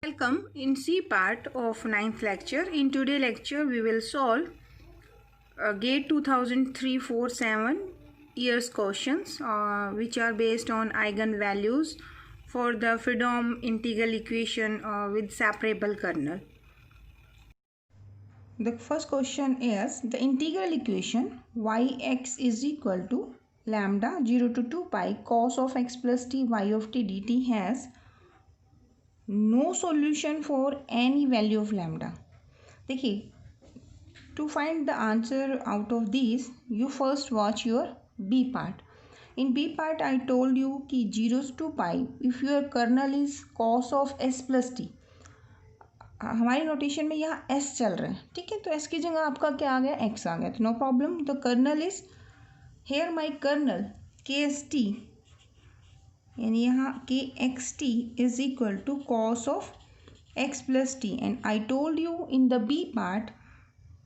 Welcome in C part of 9th lecture. In today's lecture we will solve GATE 2003-4-7 years questions which are based on eigenvalues for the Freedom integral equation with separable kernel. The first question is the integral equation yx is equal to lambda 0 to 2 pi cos of x plus t y of t dt has no solution for any value of lambda. देखिए, to find the answer out of these you first watch your B part. In B part I told you कि 0 to pi if your kernel is cos of s plus t. हमारी notation में यहाँ s चल रहा है, ठीक है, तो s की जगह आपका क्या आ गया, x आ गया, तो no problem. The kernel is here my kernel KST यानी यहाँ के x t is equal to cos of x plus t. And I told you in the B part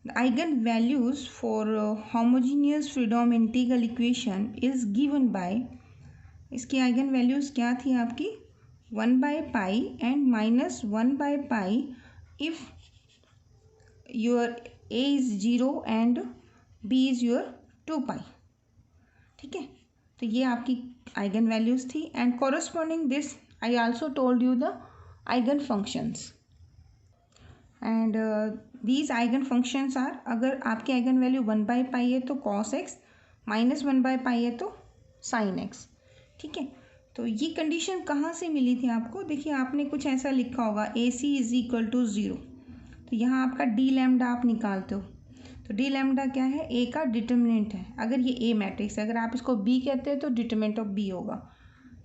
the eigen values for homogeneous Fredholm integral equation is given by, इसकी eigen values क्या थी आपकी, 1 by pi and minus 1 by pi if your A is 0 and B is your 2 पाई. ठीक है, तो ये आपकी eigen values थी. And corresponding this I also told you the eigen functions. And these eigen functions are, अगर आपकी आइगन वैल्यू 1 बाई पाई है तो cos x, minus 1 by pi है तो साइन एक्स. ठीक है, तो ये कंडीशन कहाँ से मिली थी आपको, देखिए आपने कुछ ऐसा लिखा होगा ए सी इज इक्वल टू 0, तो यहाँ आपका डी लैम्डा आप निकालते हो, तो डी लैम्डा क्या है, ए का डिटर्मिनेंट है. अगर ये ए मैट्रिक्स है, अगर आप इसको बी कहते हैं तो डिटर्मिनेंट ऑफ बी होगा.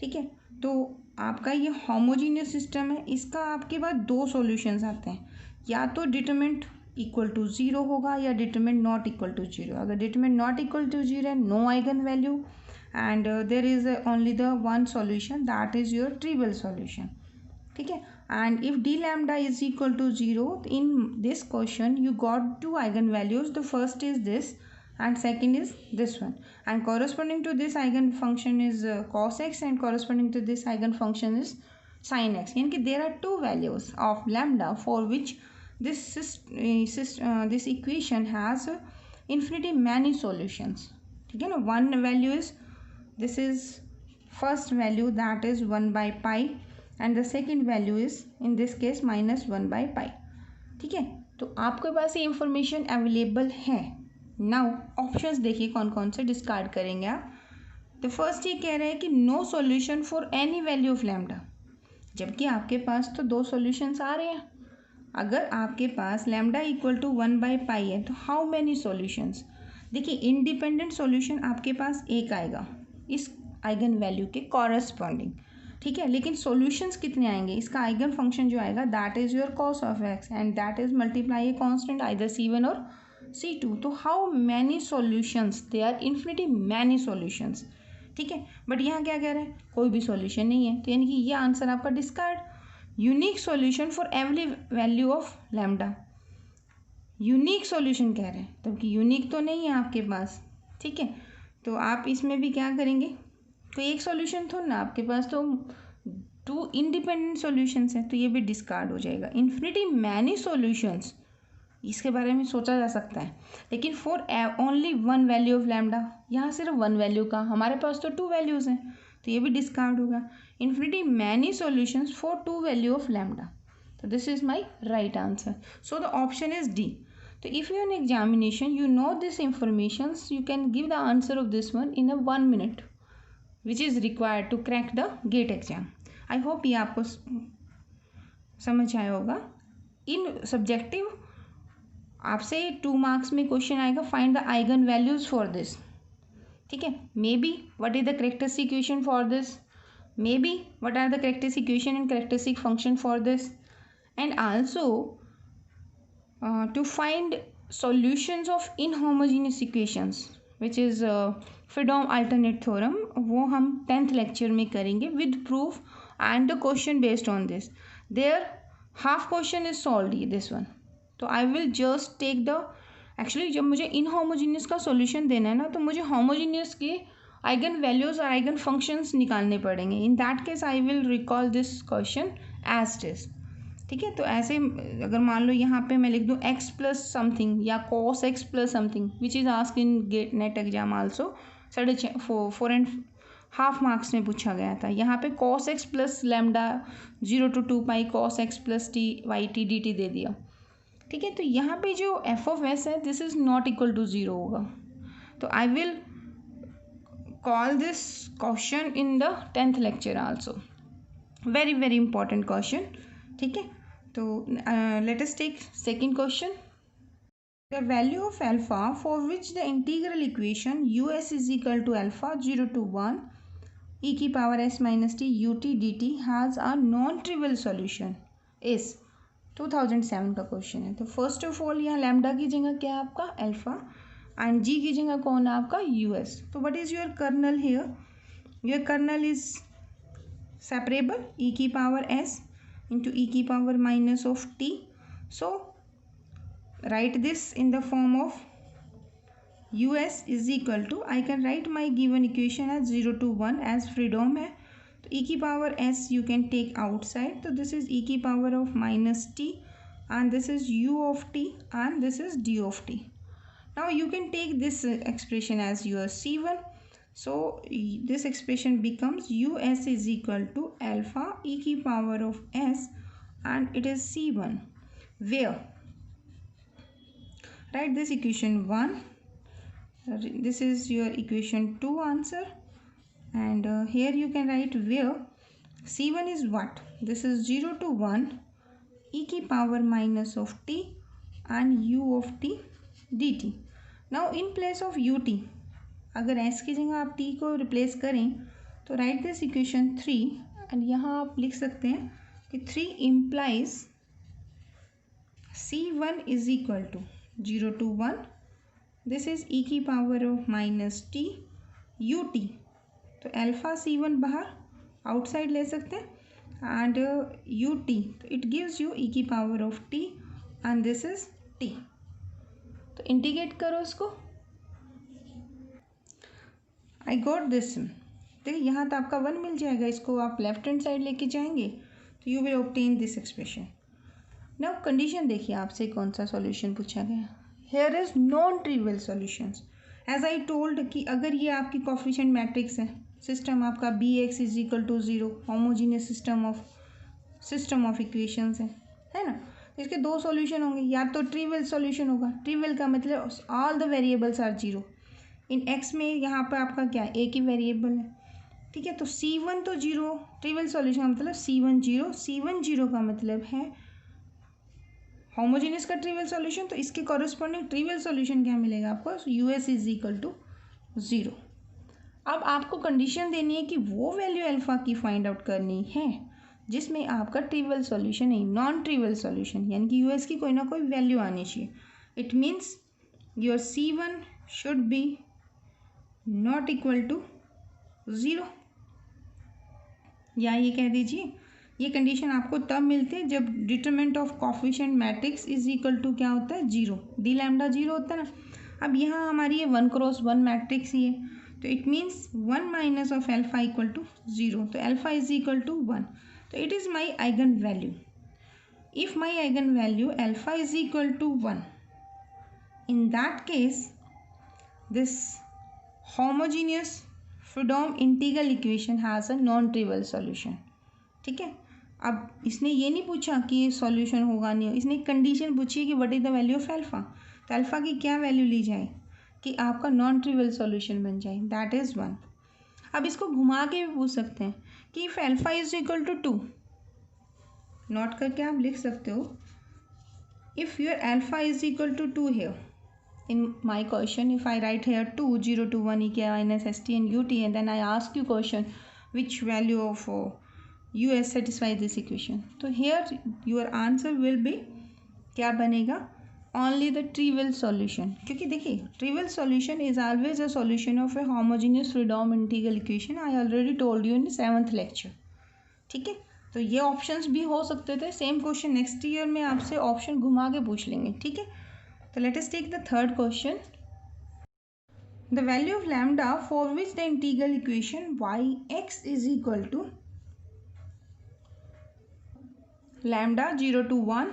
ठीक है, तो आपका ये होमोजीनियस सिस्टम है, इसका आपके पास दो सॉल्यूशंस आते हैं, या तो डिटर्मिनेंट इक्वल टू 0 होगा या डिटर्मिनेंट नॉट इक्वल टू 0. अगर डिटर्मिनेंट नॉट इक्वल टू 0 है, no eigen value and there is only the one solution, that is your trivial solution. ठीक है, and if d lambda is equal to 0, in this question you got two eigenvalues. The first is this and second is this one, and corresponding to this eigen function is cos x and corresponding to this eigen function is sin x. यानी कि there are two values of lambda for which this equation has infinity many solutions. ठीक है ना, one value is, this is first value, that is 1 by pi and the second value is in this case minus 1 by pi. ठीक है, तो आपके पास ये information available है. Now options देखिए कौन कौन से डिस्कार्ड करेंगे आप. तो फर्स्ट ये कह रहे हैं कि no solution for any value of lambda, जबकि आपके पास तो दो सॉल्यूशंस आ रहे हैं. अगर आपके पास lambda equal to 1 by pi है तो हाउ मैनी सॉल्यूशंस, देखिए इंडिपेंडेंट सॉल्यूशन आपके पास एक आएगा इस आइगन वैल्यू के कॉरस्पॉन्डिंग. ठीक है, लेकिन सॉल्यूशंस कितने आएंगे, इसका आइगन फंक्शन जो आएगा that is your cos of x and that is multiply a constant either C1 और C2. तो how many solutions, they are infinity many solutions. ठीक है, बट यहाँ क्या कह रहे हैं, कोई भी सॉल्यूशन नहीं है, तो यानी कि ये आंसर आपका discard. Unique solution for every value of lambda, unique solution कह रहे हैं, तबकि यूनिक तो नहीं है आपके पास. ठीक है, तो आप इसमें भी क्या करेंगे, कोई एक सॉल्यूशन थोड़ा ना, आपके पास तो टू इंडिपेंडेंट सॉल्यूशंस हैं, तो ये भी डिस्कार्ड हो जाएगा. इन्फिनिटी मैनी सॉल्यूशंस, इसके बारे में सोचा जा सकता है, लेकिन for only one value of lambda, यहाँ सिर्फ वन वैल्यू का, हमारे पास तो टू वैल्यूज़ हैं, तो ये भी डिस्कार्ड होगा. Infinity many solutions for two value of lambda, तो this is my right answer. So the option is D. तो if you in examination you know this information, you can give the answer of this one in a 1 minute which is required to crack the GATE exam. I hope ये आपको समझ आया होगा. इन subjective आपसे 2 marks में question आएगा, find the eigen values for this. ठीक है, maybe what is the characteristic equation for this, maybe what are the characteristic equation and characteristic function for this, and also to find solutions of inhomogeneous equations which is Fredholm alternate theorem, वो हम 10th lecture में करेंगे with proof and the question based on this. There half question is solve this one, तो I will just take the, actually जब मुझे inhomogeneous का solution देना है ना, तो मुझे होमोजेनियस के आइगन वैल्यूज और आइगन फंक्शंस निकालने पड़ेंगे. In that case I will recall this question as it is. ठीक है। तो ऐसे अगर मान लो यहाँ पे मैं लिख दूँ x प्लस समथिंग या cos x plus something which is ask in gate net exam also 4.5 marks में पूछा गया था। यहाँ पे cos x plus lambda 0 to 2 pi cos x plus t y t d t दे दिया, ठीक है। तो यहाँ पे जो एफ ऑफ एस है this is not equal to 0 होगा। तो I will call this question in the 10th lecture also, very very important question, ठीक है। तो let us take second question. The value of alpha for which the integral equation u s is equal to alpha 0 to 1 e की power s minus t u t d t has a non trivial solution is 2007 का question है। तो first of all यहाँ lambda की जगह क्या है आपका अल्फा एंड जी की जगह कौन है आपका यू एस। तो what is your kernel here, your kernel is separable e की पावर एस into e की power minus of t. So write this in the form of us is equal to, I can write my given equation as 0 to 1 as freedom है। तो e की power s you can take outside, तो this is e की power of minus t and this is u of t and this is d of t. Now you can take this expression as your c1. So this expression becomes us is equal to alpha e की power of s and it is c1, where write this equation 1, this is your equation 2 answer, and here you can write where c1 is what, this is 0 to 1 e की power minus of t and u of t dt. Now in place of ut, अगर s की जगह आप t को replace करें तो right this equation 3 and यहाँ आप लिख सकते हैं कि 3 implies c1 is equal to 0 to 1, this is e की power of minus t u t. तो अल्फा c1 बाहर आउटसाइड ले सकते हैं एंड यू टी, तो इट गिव्स यू e की power of t and this is t। तो integrate करो इसको, आई गॉट दिस। देखिए यहाँ तो आपका 1 मिल जाएगा, इसको आप लेफ्ट हैंड साइड लेके जाएंगे तो you will obtain this expression. Now condition देखिए आपसे कौन सा सॉल्यूशन पूछा गया, here is non trivial solutions. As I told कि अगर ये आपकी कोफिशिएंट मैट्रिक्स है, सिस्टम आपका B x is equal to 0, homogeneous system of equations है ना। इसके दो सॉल्यूशन होंगे, या तो ट्रिवियल सॉल्यूशन होगा, ट्रिवियल का मतलब ऑल द वेरिएबल्स आर 0। इन x में यहाँ पर आपका क्या एक ही वेरिएबल है, ठीक है। तो c1 तो 0, ट्रिवियल सॉल्यूशन का मतलब c1 0, c1 0 का मतलब है होमोजेनियस का ट्रिवियल सॉल्यूशन। तो इसके कॉरेस्पॉन्डिंग ट्रिवियल सॉल्यूशन क्या मिलेगा आपको, us इज इक्वल टू 0। अब आपको कंडीशन देनी है कि वो वैल्यू अल्फा की फाइंड आउट करनी है जिसमें आपका ट्रिवियल सॉल्यूशन नहीं, नॉन ट्रिवियल सॉल्यूशन, यानी कि us की कोई ना कोई वैल्यू आनी चाहिए। It means your c1 should be not equal to 0, या ये कह दीजिए ये कंडीशन आपको तब मिलती है जब determinant of coefficient matrix is equal to क्या होता है 0, डी लैम्डा 0 होता है ना। अब यहाँ हमारी ये 1 क्रॉस 1 मैट्रिक्स ही है, तो it means 1 minus of alpha equal to 0, तो अल्फा इज इक्वल टू 1, तो it is my eigen value. If my eigen value alpha is equal to 1, in that case this homogeneous Freedom integral equation has a non trivial solution, ठीक है। अब इसने ये नहीं पूछा कि ये सॉल्यूशन होगा नहीं, इसने एक कंडीशन पूछी है कि what is the value of alpha. तो अल्फा की क्या वैल्यू ली जाए कि आपका नॉन ट्रिवियल सॉल्यूशन बन जाए, दैट इज़ 1। अब इसको घुमा के भी पूछ सकते हैं कि if alpha is equal to 2, note करके आप लिख सकते हो, if your alpha is equal to 2 here in my question, if I write here 2 0 to 1 e k minus st and ut, and then I ask you question which value of us satisfies this equation, so here your answer will be क्या बनेगा, only the trivial solution, क्योंकि देखिए trivial solution is always a solution of a homogeneous Freedom integral equation, I already told you in the 7th lecture, ठीक है। तो ये options भी हो सकते थे, सेम क्वेश्चन नेक्स्ट ईयर में आपसे ऑप्शन घुमा के पूछ लेंगे, ठीक है। So let us take the third question. The value of lambda for which the integral equation yx is equal to lambda 0 to 1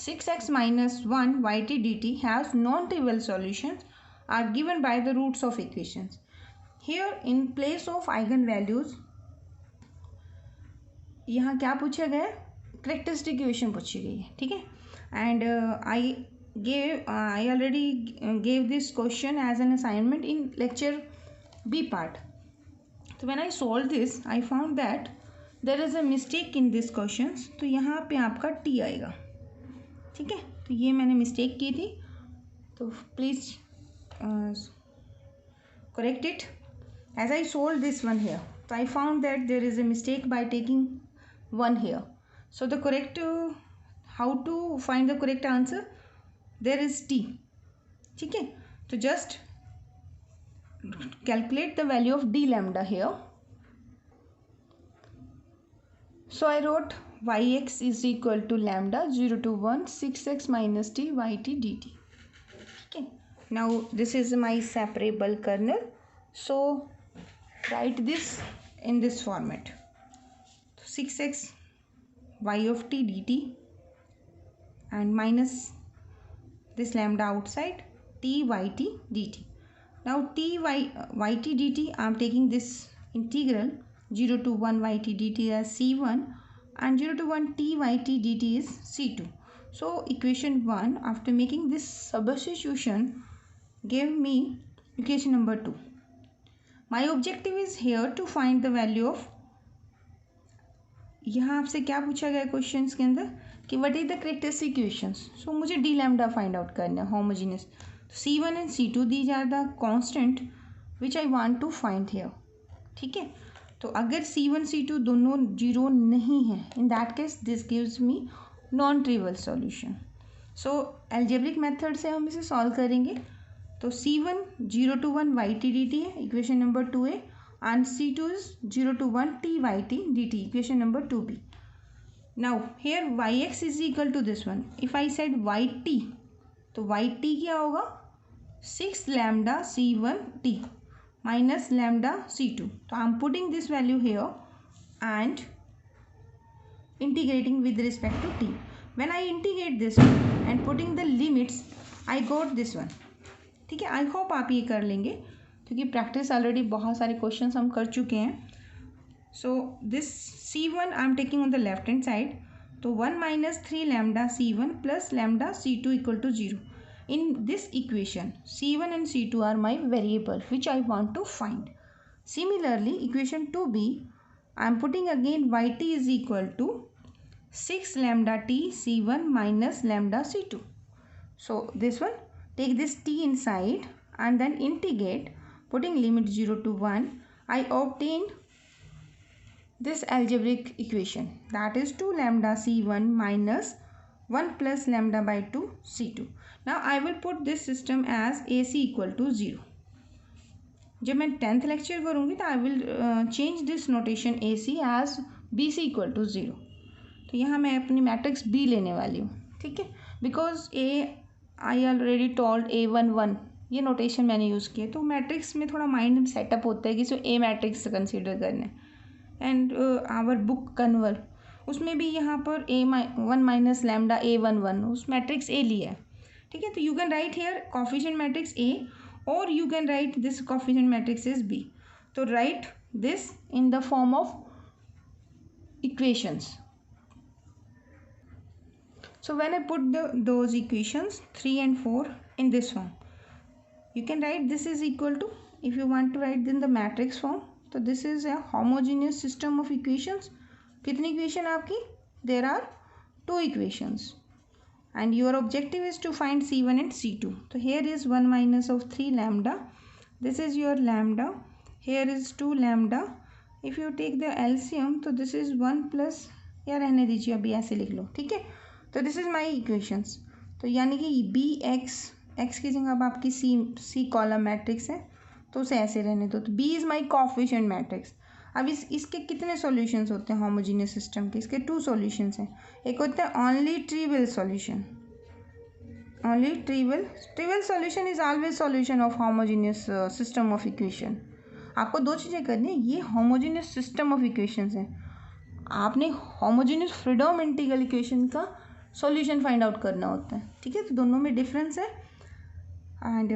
6x minus 1 yt dt has non-trivial solutions are given by the roots of equations. Here in place of eigenvalues यहाँ क्या पूछा गया है, characteristic equation पूछी गई है, ठीक है. And I already gave this question as an assignment in lecture B part. So when I solved this I found that there is a mistake in this questions. तो यहाँ पे आपका t आएगा, ठीक है. तो ये मैंने मिस्टेक की थी, तो please correct it. As I solved this one here, so I found that there is a mistake by taking 1 here. So the correct how to find the correct answer, there is t, ठीक है. तो just calculate the value of d lambda here. So I wrote yx is equal to lambda 0 to 1 6x minus t yt dt. Okay, now this is my separable kernel, so write this in this format. 6x y of t dt and minus this lambda outside t yt dt. Now t yt dt I am taking this integral 0 to 1 yt dt as c1 and 0 to 1 t yt dt is c2. So equation 1 after making this substitution gave me equation number 2. My objective is here to find the value of, यहाँ आपसे क्या पूछा गया question के अंदर कि what is the characteristic equations. So मुझे D lambda find out करना है, homogeneous. c1 and c2 these are the constant which I want to find here, ठीक है. तो अगर c1 c2 दोनों जीरो नहीं है, इन that case this gives me non trivial solution. So algebraic method से हम इसे सॉल्व करेंगे. तो c1 0 to 1 yt dt है, इक्वेशन नंबर 2 है, and c2 is 0 to 1 t yt dt, equation number 2b. Now here yx is equal to this one. If I said yt, तो yt क्या होगा, 6 lambda c1 t minus lambda c2. तो I am putting this value here and integrating with respect to t. When I integrate this one and putting the limits, I got this one, ठीक है. I hope आप ये कर लेंगे क्योंकि practice already बहुत सारे क्वेश्चंस हम कर चुके हैं. So this c1 I am taking on the left hand side. तो 1 minus 3 lambda c1 plus lambda c2 equal to 0. In this equation c1 and c2 are my variable which I want to find. Similarly equation 2b I am putting again yt is equal to 6 lambda t c1 minus lambda c2. So this one, take this t inside and then integrate, putting limit 0 to 1, I obtain this algebraic equation, that is 2 lambda c1 minus 1 plus lambda by 2 c2. Now I will put this system as AC equal to 0. जब मैं 10th lecture करूँगी तो I will change this notation AC as BC equal to 0. तो यहाँ मैं अपनी matrix B लेने वाली हूँ, ठीक है. Because I already told A11 ये नोटेशन मैंने यूज़ किया. तो मैट्रिक्स में थोड़ा माइंड सेटअप होता है कि इसको ए मैट्रिक्स कंसीडर करना है. एंड आवर बुक कन्वर उसमें भी यहाँ पर A1 माइनस लैम्डा A11 उस मैट्रिक्स ए लिया है, ठीक है. तो you can write here coefficient matrix A और you can write this coefficient matrix is B. तो right this in the form of equations. So when I put those equations 3 and 4 in this form, you can write this is equal to, if you want to write in the matrix form, so this is a homogeneous system of equations. कितनी equation आपकी? There are 2 equations and your objective is to find c1 and c2. So here is 1 minus of 3 lambda, this is your lambda, here is 2 lambda. If you take the LCM तो this is 1 plus, या रहने दीजिए अभी ऐसे लिख लो, ठीक है. तो दिस इज़ माई इक्वेशंस. तो यानी कि बी एक्स की जगह अब आपकी सी कॉलम मैट्रिक्स है तो उसे ऐसे रहने दो. तो B is my coefficient matrix. अब इसके कितने सॉल्यूशंस होते हैं होमोजेनियस सिस्टम के? इसके 2 सॉल्यूशंस हैं. एक होता है only trivial solution. Only trivial solution is always solution of homogeneous system of equation. आपको 2 चीज़ें करनी है. ये होमोजेनियस सिस्टम ऑफ इक्वेशंस हैं. आपने होमोजेनियस फ्रीडम इंटीग्रल इक्वेशन का सॉल्यूशन फाइंड आउट करना होता है, ठीक है। तो दोनों में डिफरेंस है। And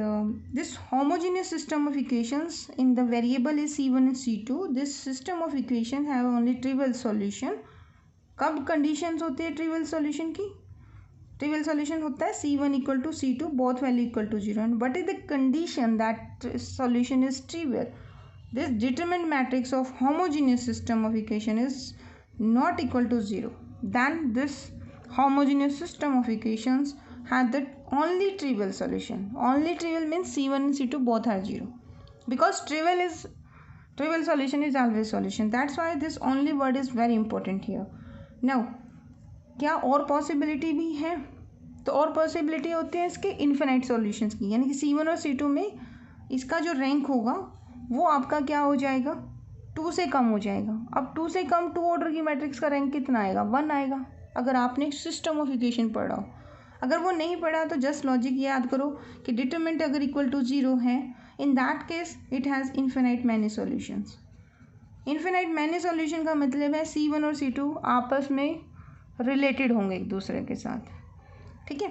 this homogeneous system of equations in the variable is C1 and C2. This system of equation have only trivial solution. कब conditions होती है trivial solution की? Trivial solution होता है C1 equal to C2, both value equal to 0. And what is the condition that solution is trivial? This determinant matrix of homogeneous system of equation is not equal to 0. Then this homogeneous system of equations had the only trivial solution. Only trivial means C1 and C2 both are 0, because trivial solution is always solution. That's why this only word is very important here. Now क्या और possibility भी है? तो और possibility होती है इसके infinite solutions की, यानी कि C1 और C2 में इसका जो रैंक होगा वो आपका क्या हो जाएगा, 2 से कम हो जाएगा। अब 2 से कम 2 ऑर्डर की मैट्रिक्स का रैंक कितना आएगा, 1 आएगा, अगर आपने सिस्टम ऑफ इक्वेशन पढ़ा हो। अगर वो नहीं पढ़ा तो जस्ट लॉजिक याद करो कि डिटरमिनेंट अगर इक्वल टू 0 है, इन that case it has infinite many solutions. Infinite many solution का मतलब है C1 और C2 आपस में रिलेटेड होंगे एक दूसरे के साथ, ठीक है।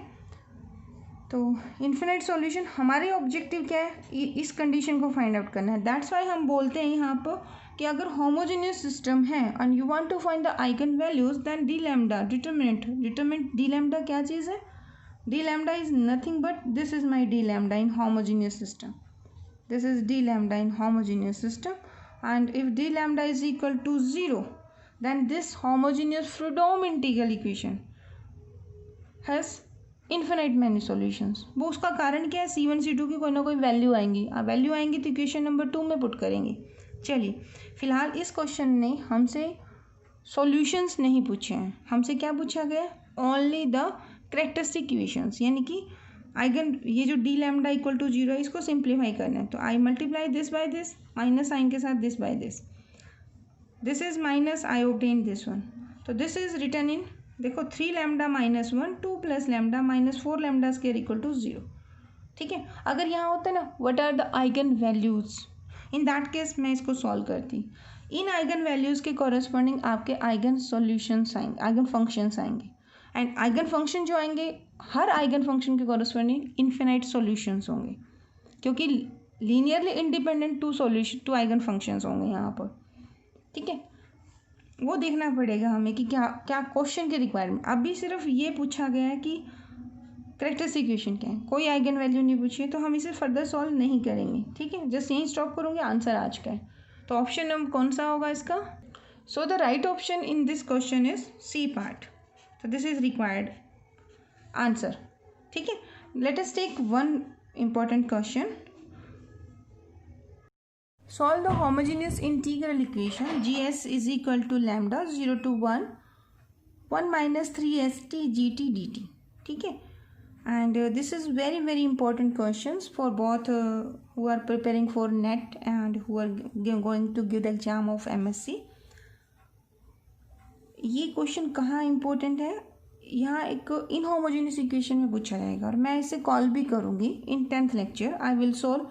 तो इन्फिनाइट सॉल्यूशन हमारे ऑब्जेक्टिव क्या है, इस कंडीशन को फाइंड आउट करना है। दैट्स वाई हम बोलते हैं यहाँ पर कि अगर होमोजेनियस सिस्टम है and you want to find the eigen values, then D lambda determinant D lambda क्या चीज़ है, d lambda is nothing but this is my d lambda in homogeneous system. This is d lambda in homogeneous system, and if d lambda is equal to 0, then this homogeneous Fredholm integral equation has infinite many solutions. वो उसका कारण क्या है, C1 C2 की कोई ना कोई value आएंगी, वैल्यू आएंगी तो इक्वेशन नंबर 2 में पुट करेंगे। चलिए फिलहाल इस क्वेश्चन ने हमसे सॉल्यूशंस नहीं पूछे हैं, हमसे क्या पूछा गया, ओनली द करेक्टरिस्टिक इक्वेशंस, यानी कि आइगन ये जो डी लैम्डा इक्वल टू 0 है इसको सिंप्लीफाई करना है। तो I multiply this by this, minus sign के साथ this by this, this is minus, I obtain this one. तो दिस इज रिटर्न इन, देखो 3 lambda minus 1, 2 plus lambda minus 4 lambda square equal to 0, ठीक है। अगर यहाँ होता है ना what are the eigen values, in that case मैं इसको सॉल्व करती, इन आइगन वैल्यूज़ के कॉरेस्पॉन्डिंग आपके आइगन सॉल्यूशंस आएंगे, आइगन फंक्शंस आएंगे, एंड आइगन फंक्शन जो आएंगे हर आइगन फंक्शन के कॉरेस्पॉन्डिंग इन्फिनाइट सॉल्यूशंस होंगे, क्योंकि linearly independent two eigen functions होंगे यहाँ पर, ठीक है। वो देखना पड़ेगा हमें कि क्या क्या क्वेश्चन के रिक्वायरमेंट। अभी सिर्फ ये पूछा गया है कि करेक्टरिस्टिक इक्वेशन क्या है, कोई आइगन वैल्यू नहीं पूछी है, तो हम इसे फर्दर सॉल्व नहीं करेंगे, ठीक है। जस्ट यहीं स्टॉप करूँगे, आंसर आज का है। तो ऑप्शन नंबर कौन सा होगा इसका, so the right option in this question is C part. So this is required answer, ठीक है। Let us take one important question. Solve the homogeneous integral equation GS is equal to lambda 0 to 1 minus 3st gt dt, ठीक है। And this is very important questions for both who are preparing for NET and who are going to give the exam of MSc. ये question कहाँ important है, यहाँ एक inhomogeneous equation में पूछा जाएगा और मैं इसे कॉल भी करूँगी in 10th lecture. I will solve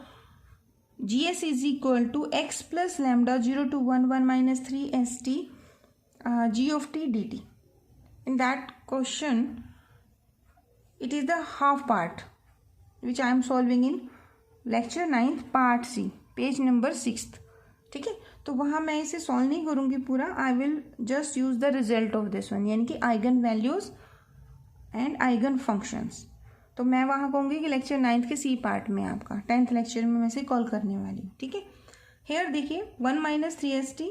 GS is equal to x plus lambda 0 to 1 minus 3st g of t dt. In that question it is the half part which I am solving in lecture 9th part C, page number 6th, ठीक है। तो वहाँ मैं इसे solve नहीं करूँगी पूरा, I will just use the result of this one, यानी कि eigen values and eigen functions. तो मैं वहाँ कहूँगी कि लेक्चर 9th के सी पार्ट में आपका 10th लेक्चर में मैं इसे कॉल करने वाली हूँ, ठीक है। हेयर देखिए 1 माइनस 3st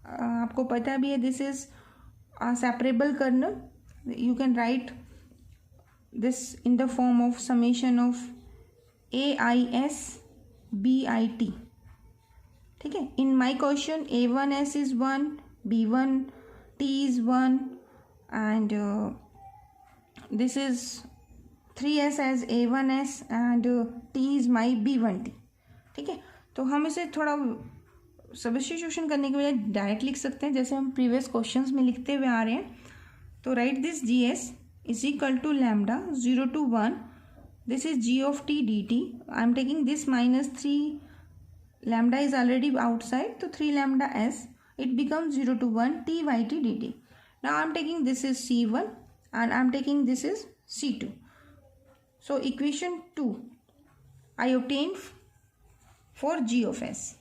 आपको पता भी है, this is separable kernel, you can write this in the form of summation of AIS BIT, ठीक है। In my question A1S is 1, B1T is 1 and this is 3S as A1S and T is my B1T, ठीक है। तो हम इसे थोड़ा substitution करने के बजाय डायरेक्ट लिख सकते हैं जैसे हम प्रीवियस क्वेश्चंस में लिखते हुए आ रहे हैं। तो right this GS is equal to lambda 0 to 1, this is g of t dt. I am taking this minus 3 lambda is already outside, so 3 lambda s it becomes 0 to 1 t by t dt. Now I am taking this is C1 and I am taking this is C2. So equation 2 I obtained for g of s.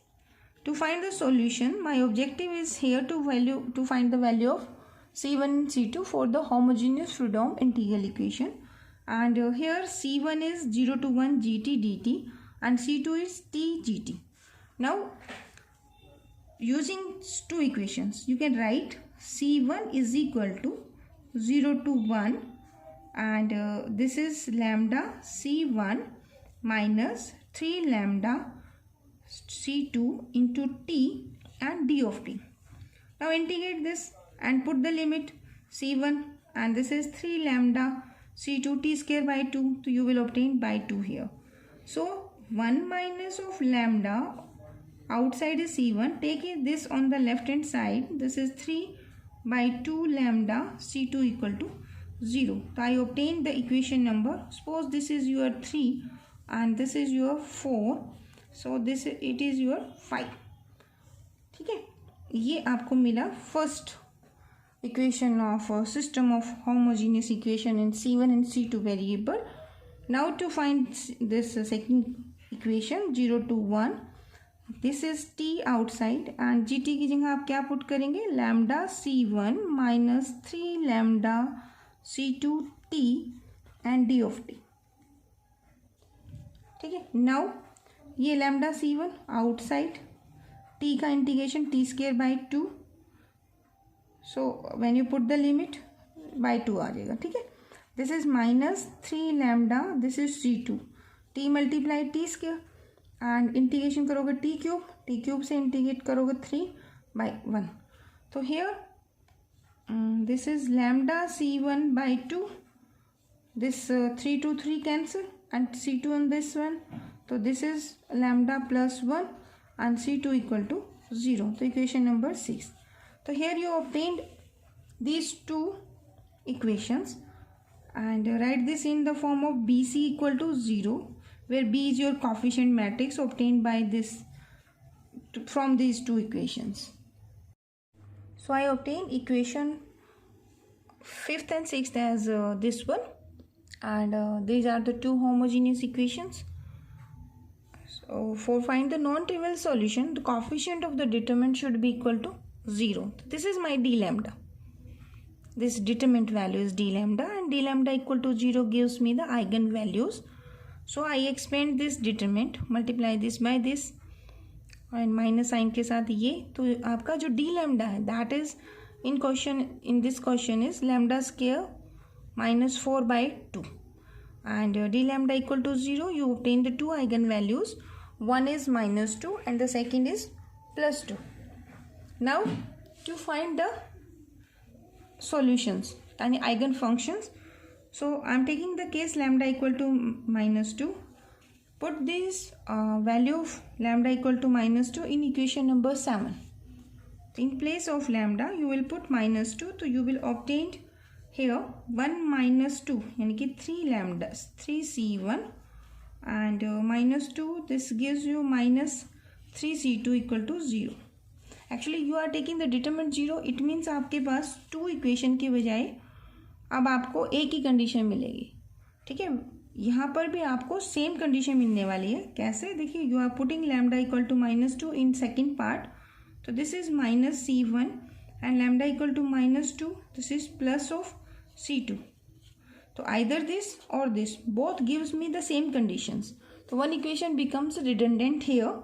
To find the solution, my objective is here to find the value of C1 and C2 for the homogeneous Freedom integral equation. And here C1 is 0 to 1 gt dt and C2 is t gt. Now using two equations, you can write C1 is equal to 0 to 1 and this is lambda C1 minus 3 lambda C2 into t and d of t. Now integrate this and put the limit C1 and this is 3 lambda C2 t square by 2. So you will obtain by 2 here. So 1 minus of lambda outside is C1. Take it this on the left hand side. This is 3 by 2 lambda C2 equal to 0. So I obtained the equation number. Suppose this is your 3 and this is your 4. So this it is your 5. ठीक है, ये आपको मिला first equation of a system of homogeneous equation in C1 and C2 variable. Now to find this second equation 0 to 1, this is t outside and gt की जगह आप क्या put करेंगे, lambda C1 minus 3 lambda C2 t and d of t. ठीक है, now ये lambda C1 outside, t का integration t square by 2. So when you put the limit by 2 आ जाएगा. ठीक है, this is minus 3 lambda, this is C2, t multiply t square and integration करोगे t cube से integrate करोगे 3 by 1. तो here this is lambda C1 by 2, this 3 to 3 cancel and C2 on this one. So this is lambda plus 1 and C2 equal to 0. So equation number 6. So here you obtained these two equations and write this in the form of BC equal to 0, where B is your coefficient matrix obtained by this from these two equations. So I obtained equation 5th and 6th as this one, and these are the two homogeneous equations. So for find the non-trivial solution, the coefficient of the determinant should be equal to 0. This is my d lambda. This determinant value is d lambda and d lambda equal to 0 gives me the eigenvalues. So I expand this determinant, multiply this by this and minus sign के साथ ये, तो आपका जो d lambda है that is in this question is lambda square minus 4 by 2 and d lambda equal to 0. You obtain the two eigenvalues. One is minus 2 and the second is plus 2. Now to find the solutions and eigenfunctions, so I am taking the case lambda equal to minus 2. Put this value of lambda equal to minus 2 in equation number 7. In place of lambda you will put minus 2, so you will obtain here 1 minus 2 यानी कि 3 lambdas, 3 C1 and minus 2, this gives you minus 3 C2 equal to 0. Actually you are taking the determinant 0, it means आपके पास 2 equation के बजाय अब आपको एक ही condition मिलेगी. ठीक है, यहाँ पर भी आपको सेम कंडीशन मिलने वाली है. कैसे, देखिए you are putting lambda equal to minus 2 in second part, तो this is minus C1 and lambda equal to minus 2, this is plus of C2. So either this or this, both gives me the same conditions. So one equation becomes redundant here.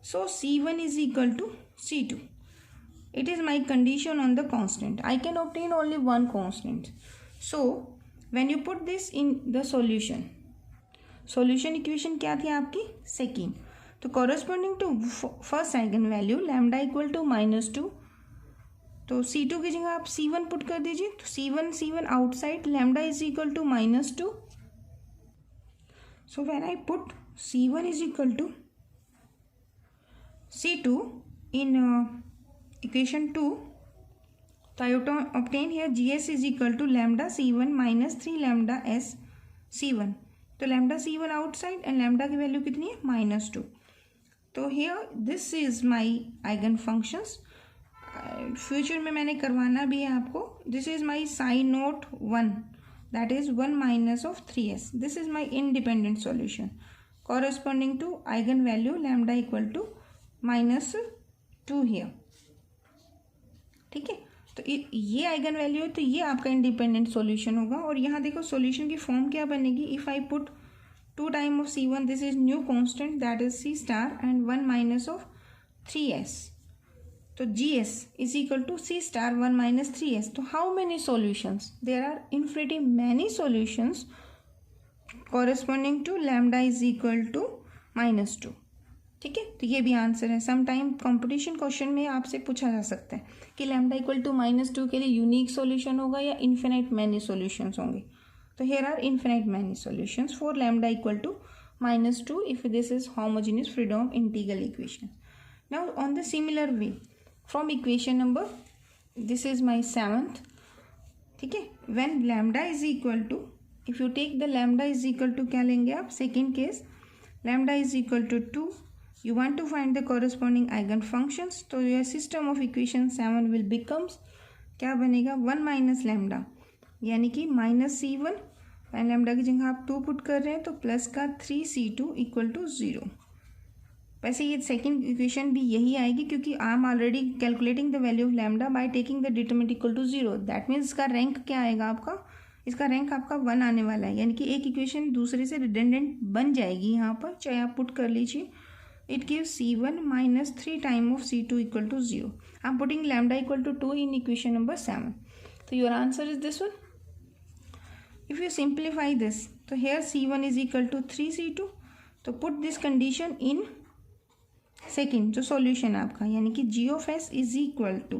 So C1 is equal to C2. It is my condition on the constant. I can obtain only one constant. So when you put this in the solution equation क्या थी आपकी, second. तो corresponding to first eigenvalue lambda equal to minus 2, तो C2 की जगह आप C1 put कर दीजिए. तो C1 outside lambda is equal to minus 2. So when I put C1 is equal to C2 in equation 2, so I obtain here GS is equal to lambda C1 minus 3 lambda S C1. तो lambda C1 outside and lambda की value कितनी है, minus 2. तो here this is my eigenfunctions future में मैंने करवाना भी है आपको. This is my sine naught 1, that is 1 minus of 3s. This is my independent solution corresponding to eigenvalue lambda equal to -2 here. ठीक है, तो ये आइगन वैल्यू है, तो ये आपका इंडिपेंडेंट सॉल्यूशन होगा. और यहाँ देखो सॉल्यूशन की फॉर्म क्या बनेगी. If I put 2 time of c1, this is new constant that is c star and 1 minus of 3s. तो gs is equal to c star 1 minus 3s. तो how many solutions? There are infinitely many solutions corresponding to lambda is equal to -2. ठीक है, तो ये भी answer है. Some time competition question में आपसे पूछा जा सकता है कि लैम्डा इक्वल टू -2 के लिए यूनिक सॉल्यूशन होगा या इन्फिनाइट मैनी सॉल्यूशंस होंगे. तो here are infinite many solutions for lambda equal to -2 if this is homogeneous Freedom integral equation. Now on the similar way, from equation number, this is my 7th. ठीक है, when lambda is equal to, if you take the lambda is equal to क्या लेंगे आप. Second case, lambda is equal to 2. You want to find the corresponding eigen functions. तो your system of equation 7 will becomes क्या बनेगा 1 minus lambda, यानी कि -c1 and lambda की जगह आप 2 पुट कर रहे हैं तो प्लस का 3c2 इक्वल टू 0. वैसे ये सेकंड इक्वेशन भी यही आएगी क्योंकि I am already calculating the value of lambda by taking the determinant equal to 0. That means इसका रैंक क्या आएगा आपका, इसका रैंक आपका 1 आने वाला है. यानी कि एक इक्वेशन दूसरे से रिडंडेंट बन जाएगी यहाँ पर, चाहे आप पुट कर लीजिए. It gives c1 minus 3 time of c2 equal to 0. I am putting lambda equal to 2 in equation number 7. तो your answer is this one. If you simplify this, तो here c1 is equal to 3c2. तो put this condition in second जो solution है आपका, यानी कि g of s is equal to,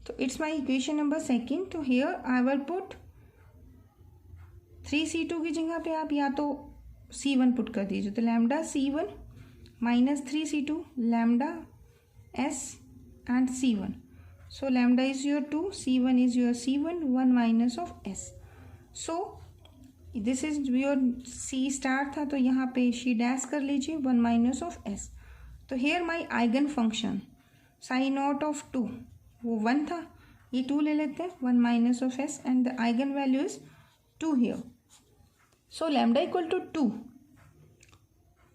तो it's my equation number second. तो here I will put 3c2 की जगह पे आप या तो c1 पुट कर दीजिए. तो lambda c1 minus 3c2 lambda s and c1. So lambda is your 2, c1 is your c1, 1 minus of s. So this is your c star था, तो यहाँ पे शी डैश कर लीजिए 1 माइनस ऑफ s. तो here my eigen function sine naught of 2 वो 1 था, ये 2 ले लेते हैं 1 minus of s and the eigen value is 2 here. So lambda equal to 2.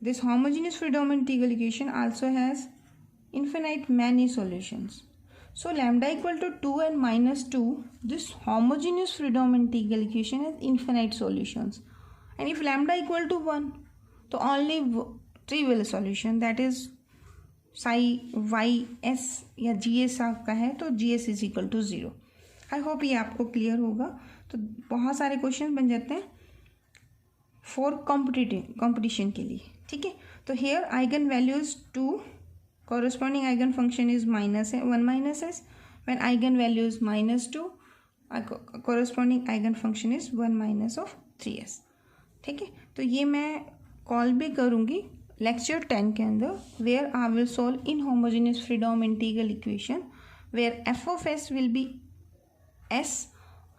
This homogeneous Freedom integral equation also has infinite many solutions. So lambda equal to 2 and -2, this homogeneous Freedom integral equation has infinite solutions. And if lambda equal to 1, तो only trivial solution, that is psi ys या gs आपका है तो gs is equal to 0. I hope ये आपको clear होगा. तो बहुत सारे क्वेश्चन बन जाते हैं फॉर कॉम्पिटिशन के लिए. ठीक है, तो here eigen values 2, corresponding eigen function is -1 minus s. When eigen value is -2, corresponding eigen function is 1 minus of 3s. ठीक है, तो ये मैं कॉल भी करूँगी लेक्चर 10 के अंदर, where I will solve inhomogeneous Fredholm integral equation where f of s will be s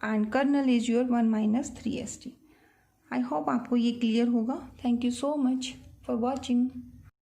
and kernel is your 1 minus 3st. I hope आपको ये क्लियर होगा. Thank you so much for watching.